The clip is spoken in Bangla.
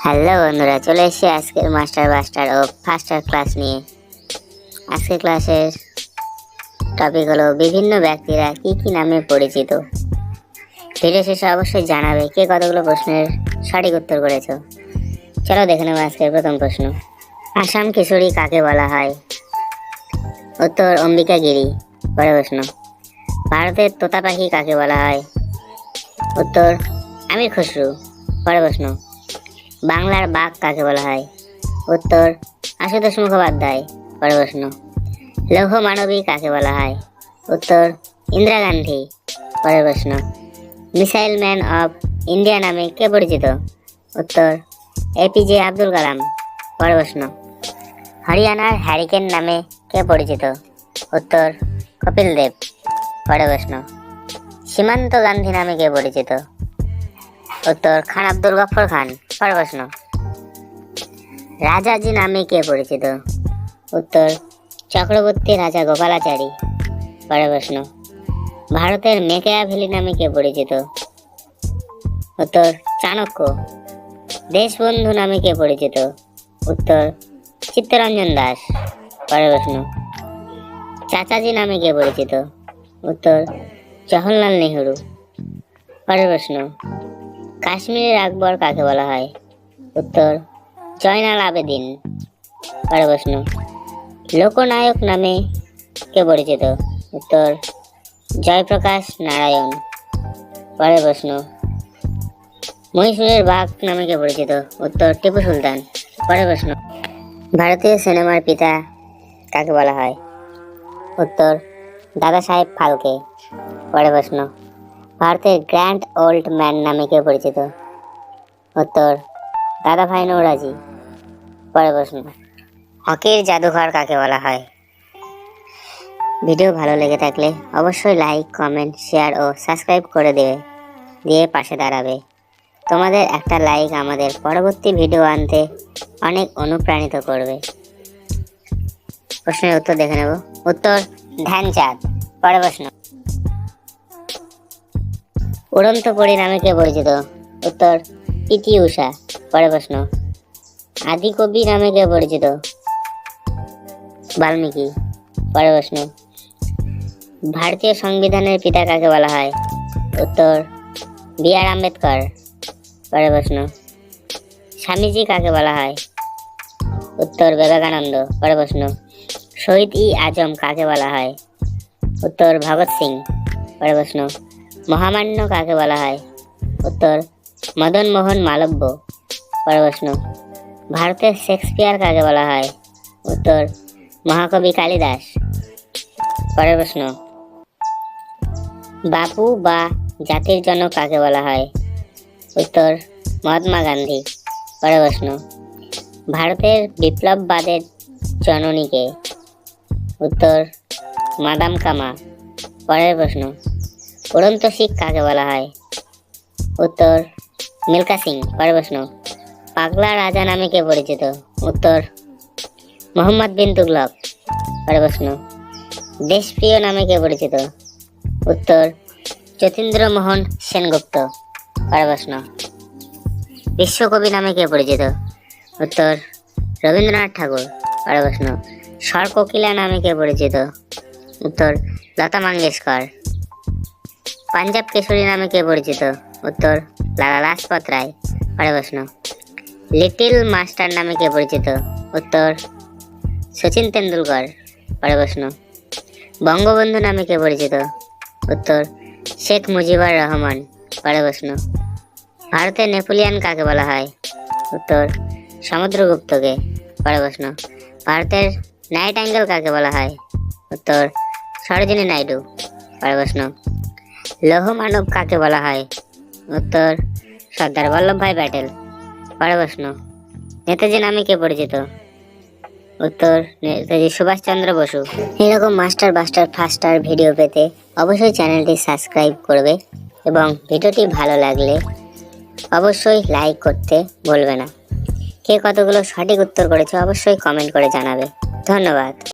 হ্যালো বন্ধুরা, চলে এসেছি আজকের মাস্টার বাস্টার ও ফাস্টার ক্লাস নিয়ে। আজকের ক্লাসের টপিক হলো বিভিন্ন ব্যক্তিরা কি কি নামে পরিচিত। ভিডিও শেষে অবশ্যই জানাবে কে কতগুলো প্রশ্নের সঠিক উত্তর করেছো। চলো দেখে নেব আজকের প্রথম প্রশ্ন। আসাম কিশোরী কাকে বলা হয়? উত্তর অম্বিকা গিরি। পরের প্রশ্ন। ভারতের তোতা পাখি কাকে বলা হয়? উত্তর আমির খসরু। পরের প্রশ্ন। বাংলার বাঘ কাকে বলা হয়? উত্তর আশুতোষ মুখোপাধ্যায়। পরের প্রশ্ন। লৌহ মানবী কাকে বলা হয়? উত্তর ইন্দিরা গান্ধী। পরের প্রশ্ন। মিসাইল ম্যান অফ ইন্ডিয়া নামে কে পরিচিত? উত্তর এপিজে আব্দুল কালাম। পরের প্রশ্ন। হরিয়ানার হ্যারিকেন নামে কে পরিচিত? উত্তর কপিল দেব। পরের প্রশ্ন। সীমান্ত গান্ধী নামে কে পরিচিত? উত্তর খান আব্দুল গফর খান। পরের প্রশ্ন। রাজাজি নামে কে পরিচিত? উত্তর চক্রবর্তী রাজা গোপালাচারী। পরের প্রশ্ন। ভারতের মেকেয়াভেলি নামে কে পরিচিত? উত্তর চাণক্য। দেশবন্ধু নামে কে পরিচিত? উত্তর চিত্তরঞ্জন দাস। পরের প্রশ্ন। চাচাজি নামে কে পরিচিত? উত্তর জওহরলাল নেহরু। পরের প্রশ্ন। কাশ্মীরের আকবর কাকে বলা হয়? উত্তর জয়নাল আবেদিন। পরের প্রশ্ন। লোকনায়ক নামে কে পরিচিত? উত্তর জয়প্রকাশ নারায়ণ। পরের প্রশ্ন। মহীশূরের বাঘ নামে কে পরিচিত? উত্তর টিপু সুলতান। পরের প্রশ্ন। ভারতীয় সিনেমার পিতা কাকে বলা হয়? উত্তর দাদা সাহেব ফালকে। পরের প্রশ্ন। ভারতের গ্র্যান্ড ওল্ড ম্যান নামে কে পরিচিত? উত্তর দাদাভাই নৌরাজি। পরের প্রশ্ন। হকির জাদুঘর কাকে বলা হয়? ভিডিও ভালো লেগে থাকলে অবশ্যই লাইক, কমেন্ট, শেয়ার ও সাবস্ক্রাইব করে দিয়ে পাশে দাঁড়াবে। তোমাদের একটা লাইক আমাদের পরবর্তী ভিডিও আনতে অনেক অনুপ্রাণিত করবে। প্রশ্নের উত্তর দেখে নেব। উত্তর ধ্যানচাঁদ। পরের প্রশ্ন। উড়ন্ত পরী নামে কে পরিচিত? উত্তর পিটি ঊষা। পরের প্রশ্ন। আদি কবি নামে কে পরিচিত? বাল্মীকি। পরের প্রশ্ন। ভারতীয় সংবিধানের পিতা কাকে বলা হয়? উত্তর বি.আর. আম্বেদকর। পরের প্রশ্ন। স্বামীজি কাকে বলা হয়? উত্তর বিবেকানন্দ। পরের প্রশ্ন। শহীদ ই আজম কাকে বলা হয়? উত্তর ভগৎ সিং। পরের প্রশ্ন। মহামান্য কাকে বলা হয়? উত্তর মদন মোহন মালব্য। পরের প্রশ্ন। ভারতের শেক্সপিয়ার কাকে বলা হয়? উত্তর মহাকবি কালিদাস। পরের প্রশ্ন। বাপু বা জাতির জনক কাকে বলা হয়? উত্তর মহাত্মা গান্ধী। পরের প্রশ্ন। ভারতের বিপ্লববাদের জননীকে? উত্তর মাদাম কামা। পরের প্রশ্ন। উড়ন্ত শিখ কাকে বলা হয়? উত্তর মিল্কা সিং। পরের প্রশ্ন। পাগলা রাজা নামে কে পরিচিত? উত্তর মোহাম্মদ বিন তুগলক। পরের প্রশ্ন। দেশপ্রিয় নামে কে পরিচিত? উত্তর যতীন্দ্রমোহন সেনগুপ্ত। পরের প্রশ্ন। বিশ্বকবি নামে কে পরিচিত? উত্তর রবীন্দ্রনাথ ঠাকুর। পরের প্রশ্ন। স্বরকোকিলা নামে কে পরিচিত? উত্তর লতা মঙ্গেশকর। পাঞ্জাব কেশরী নামে কে পরিচিত? উত্তর লালা লাজপত রায়। পরের প্রশ্ন। লিটল মাস্টার নামে কে পরিচিত? উত্তর সচিন তেন্ডুলকর। পরের প্রশ্ন। বঙ্গবন্ধু নামে কে পরিচিত? উত্তর শেখ মুজিবুর রহমান। পরের প্রশ্ন। ভারতের নেপোলিয়ান কাকে বলা হয়? উত্তর সমুদ্রগুপ্তকে। পরের প্রশ্ন। ভারতের নাইট অ্যাঙ্গেল কাকে বলা হয়? উত্তর সরোজিনী নাইডু। পরের প্রশ্ন। লৌহ মানব কাকে বলা হয়? উত্তর সর্দার বল্লভভাই প্যাটেল। পরের প্রশ্ন। নেতাজি নামে কে পরিচিত? উত্তর নেতাজি সুভাষচন্দ্র বসু। এরকম মাস্টার বাস্টার ফাস্টার ভিডিও পেতে অবশ্যই চ্যানেলটি সাবস্ক্রাইব করবে এবং ভিডিওটি ভালো লাগলে অবশ্যই লাইক করতে ভুলবে না। কে কতগুলো সঠিক উত্তর করেছে অবশ্যই কমেন্ট করে জানাবে। ধন্যবাদ।